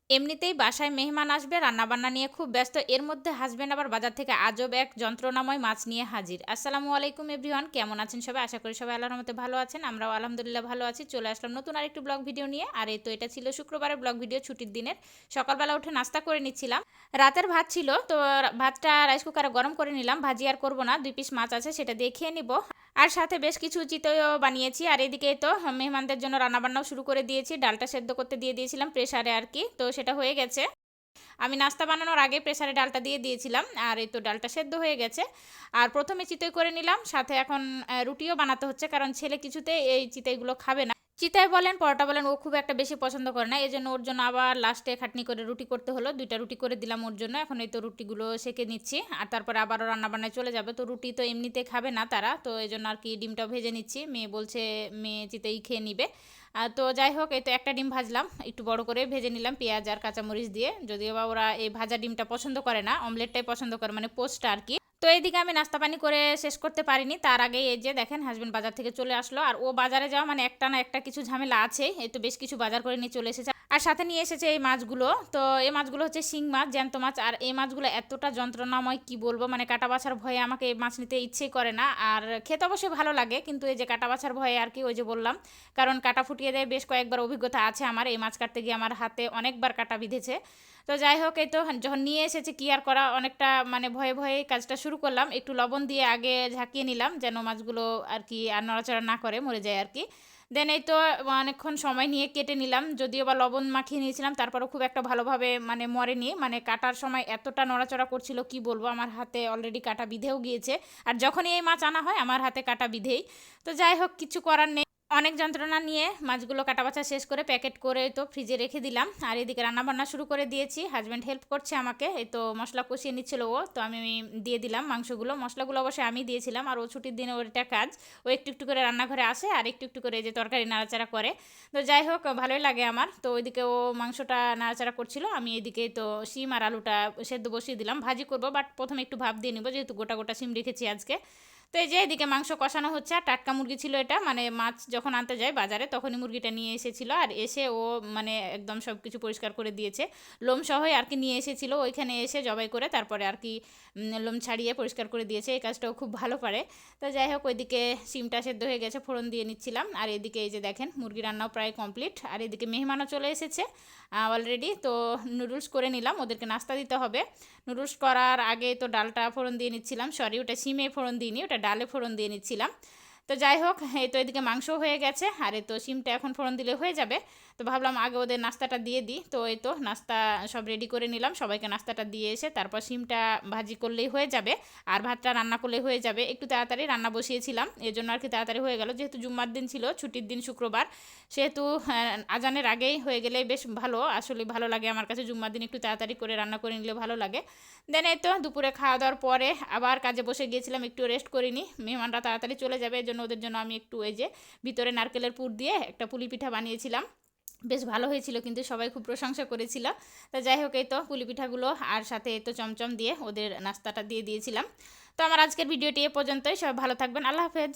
এমনিতেই বাসায় মেহমান আসবে, রান্নাবান্না নিয়ে খুব ব্যস্ত। এর মধ্যে হাসবেন্ড আবার বাজার থেকে আজব এক যন্ত্রণাময় মাছ নিয়ে হাজির। আসসালামু আলাইকুম এভরিওয়ান, কেমন আছেন সবাই? আশা করি সবাই আল্লাহর রহমতে ভালো আছেন। আমরাও আলহামদুলিল্লাহ ভালো আছি। চলে আসলাম নতুন আরেকটি ব্লগ ভিডিও নিয়ে। আর এই তো এটা ছিল শুক্রবারের ব্লগ ভিডিও, ছুটির দিনের। সকালবেলা উঠে নাস্তা করে নিচ্ছিলাম। রাতের ভাত ছিল তো ভাতটা রাইস কুকারে গরম করে নিলাম। ভাজি আর করবো না, 2 পিস মাছ আছে সেটা দিয়ে খেয়ে নিব। আর সাথে বেশ কিছু চিতইও বানিয়েছি। আর এদিকে তো মেহমানদের জন্য রান্নাবান্নাও শুরু করে দিয়েছি। ডালটা সেদ্ধ করতে দিয়ে দিয়েছিলাম প্রেসারে আর কি, তো সেটা হয়ে গেছে। আমি নাস্তা বানানোর আগে প্রেসারে ডালটা দিয়ে দিয়েছিলাম। আর এই তো ডালটা সেদ্ধ হয়ে গেছে। আর প্রথমে চিতই করে নিলাম, সাথে এখন রুটিও বানাতে হচ্ছে, কারণ ছেলে কিছুতেই এই চিতইগুলো খাবে না। চিতই বলেন পরোটা বলেন ও খুব একটা বেশি পছন্দ করে না, এই জন্য ওর জন্য আবার লাস্টে খাটনি করে রুটি করতে হলো। 2টা রুটি করে দিলাম ওর জন্য। এখন এই তো রুটিগুলো সেঁকে নিচ্ছি, আর তারপরে আবারও রান্নাবান্নায় চলে যাবে। তো রুটি তো এমনিতে খাবে না তারা, তো এই জন্য আর কি ডিমটাও ভেজে নিচ্ছি। মেয়ে বলছে মেয়ে চিতই খেয়ে নিবে। তো যাই হোক, এই তো একটা ডিম ভাজলাম, একটু বড় করে ভেজে নিলাম পেঁয়াজ আর কাঁচামরিচ দিয়ে। যদিও বা ওরা এই ভাজা ডিমটা পছন্দ করে না, অমলেটটাই পছন্দ করে, মানে পোস্টটা আর কি। তো এইদিকে আমি নাস্তা পানি করে শেষ করতে পারিনি, তার আগে এই যে দেখেন হাজবেন্ড বাজার থেকে চলে আসলো। আর ও বাজারে যাওয়া মানে একটা না একটা কিছু ঝামেলা আছে। এই তো বেশ কিছু বাজার করে নিয়ে চলে এসেছে, আর সাথে নিয়ে এসেছে এই মাছগুলো। তো এই মাছগুলো হচ্ছে শিং মাছ, জ্যান্ত মাছ। আর এই মাছগুলো এতটা যন্ত্রণাময় কি বলবো, মানে কাটা বাছার ভয়ে আমাকে এই মাছ নিতে ইচ্ছেই করে না। আর খেতে অবশ্যই ভালো লাগে, কিন্তু এই যে কাটা বাছার ভয়ে আর কি, ওই যে বললাম, কারণ কাটা ফুটিয়ে দেয়। বেশ কয়েকবার অভিজ্ঞতা আছে আমার, এই মাছ কাটতে গিয়ে আমার হাতে অনেকবার কাটা বিঁধেছে। তো যাই হোক, এই তো যখন নিয়ে এসেছে কি আর করা, অনেকটা মানে ভয়ে ভয়ে কাজটা শুরু করলাম। একটু লবণ দিয়ে আগে ঝাঁকিয়ে নিলাম, যেন মাছগুলো আর কি আর নড়াচড়া না করে, মরে যায় আর কি। দেন এই তো অনেকক্ষণ সময় নিয়ে কেটে নিলাম, যদিও বা লবণ মাখিয়ে নিয়েছিলাম, তারপরেও খুব একটা ভালোভাবে মানে মরেনি। মানে কাটার সময় এতটা নড়াচড়া করছিল কি বলবো, আমার হাতে অলরেডি কাটা বিঁধেও গিয়েছে। আর যখনই এই মাছ আনা হয় আমার হাতে কাটা বিঁধেই। তো যাই হোক, কিছু করার নেই। অনেক যন্ত্রণা নিয়ে মাছগুলো কাটাবাছা শেষ করে প্যাকেট করে তো ফ্রিজে রেখে দিলাম। আর এদিকে রান্নাবান্না শুরু করে দিয়েছি, হাজব্যান্ড হেল্প করছে আমাকে। এই তো মশলা কষিয়ে নিচ্ছিল ও, তো আমি দিয়ে দিলাম মাংসগুলো। মশলাগুলো অবশ্যই আমি দিয়েছিলাম, আর ও ছুটির দিনে ওর এটা কাজ। ও একটু একটু করে রান্নাঘরে আসে আর একটু একটু করে এই যে তরকারি নাড়াচাড়া করে। তো যাই হোক, ভালোই লাগে আমার। তো ওইদিকে ও মাংসটা নাড়াচাড়া করছিল, আমি এদিকে তো শিম আর আলুটা সেদ্ধ বসিয়ে দিলাম। ভাজি করবো, বাট প্রথমে একটু ভাপ দিয়ে নিব, যেহেতু গোটা গোটা শিম রেখেছি আজকে। তো এই যে এদিকে মাংস কষানো হচ্ছে। আর টাটকা মুরগি ছিল এটা, মানে মাছ যখন আনতে যায় বাজারে তখনই মুরগিটা নিয়ে এসেছিল। আর এসে ও মানে একদম সব কিছু পরিষ্কার করে দিয়েছে, লোম সহই আর কি নিয়ে এসেছিল। ওইখানে এসে জবাই করে তারপরে আর কি লোম ছাড়িয়ে পরিষ্কার করে দিয়েছে। এই কাজটাও খুব ভালো পারে। তো যাই হোক, ওইদিকে সিমটা সেদ্ধ হয়ে গেছে, ফোড়ন দিয়ে নিচ্ছিলাম। আর এদিকে এই যে দেখেন মুরগি রান্নাও প্রায় কমপ্লিট। আর এদিকে মেহমানও চলে এসেছে অলরেডি। তো নুডলস করে নিলাম, ওদেরকে নাস্তা দিতে হবে। নুডলস করার আগে তো ডালটা ফোড়ন দিয়ে নিচ্ছিলাম, সরি ওটা সিমে ফোড়ন দিইনি, ওটা ডালে ফোড়ন দিয়ে নিচ্ছিলাম। তো যাই হোক, এই তো এদিকে মাংস হয়ে গেছে, আর এই তো সিমটা এখন ফোড়ন দিলে হয়ে যাবে। তো ভাবলাম আগে ওদের নাস্তাটা দিয়ে দিই। তো এই তো নাস্তা সব রেডি করে নিলাম, সবাইকে নাস্তাটা দিয়ে এসে তারপর সিমটা ভাজি করলেই হয়ে যাবে। আর ভাতটা রান্না করলেই হয়ে যাবে। একটু তাড়াতাড়ি রান্না বসিয়েছিলাম, এই জন্য আর কি তাড়াতাড়ি হয়ে গেল। যেহেতু জুম্মার দিন ছিল, ছুটির দিন শুক্রবার, সেহেতু আজানের আগেই হয়ে গেলে বেশ ভালো। আসলে ভালো লাগে আমার কাছে, জুম্মার দিন একটু তাড়াতাড়ি করে রান্না করে নিলে ভালো লাগে। দেন এই তো দুপুরে খাওয়া দাওয়ার পরে আবার কাজে বসে গিয়েছিলাম, একটু রেস্ট করিনি। মেহমানরা তাড়াতাড়ি চলে যাবে, এই জন্য ওদের জন্য আমি একটু এই যে ভিতরে নারকেলের পুর দিয়ে একটা পুলি পিঠা বানিয়েছিলাম। বেশ ভালো হয়েছিল, কিন্তু সবাই খুব প্রশংসা করেছিল। তো যাই হোক, এই তো পুলি পিঠাগুলো আর সাথে এই তো চমচম দিয়ে ওদের নাস্তাটা দিয়ে দিয়েছিলাম। তো আমার আজকের ভিডিওটি এ পর্যন্তই। সবাই ভালো থাকবেন, আল্লাহ হাফেজ।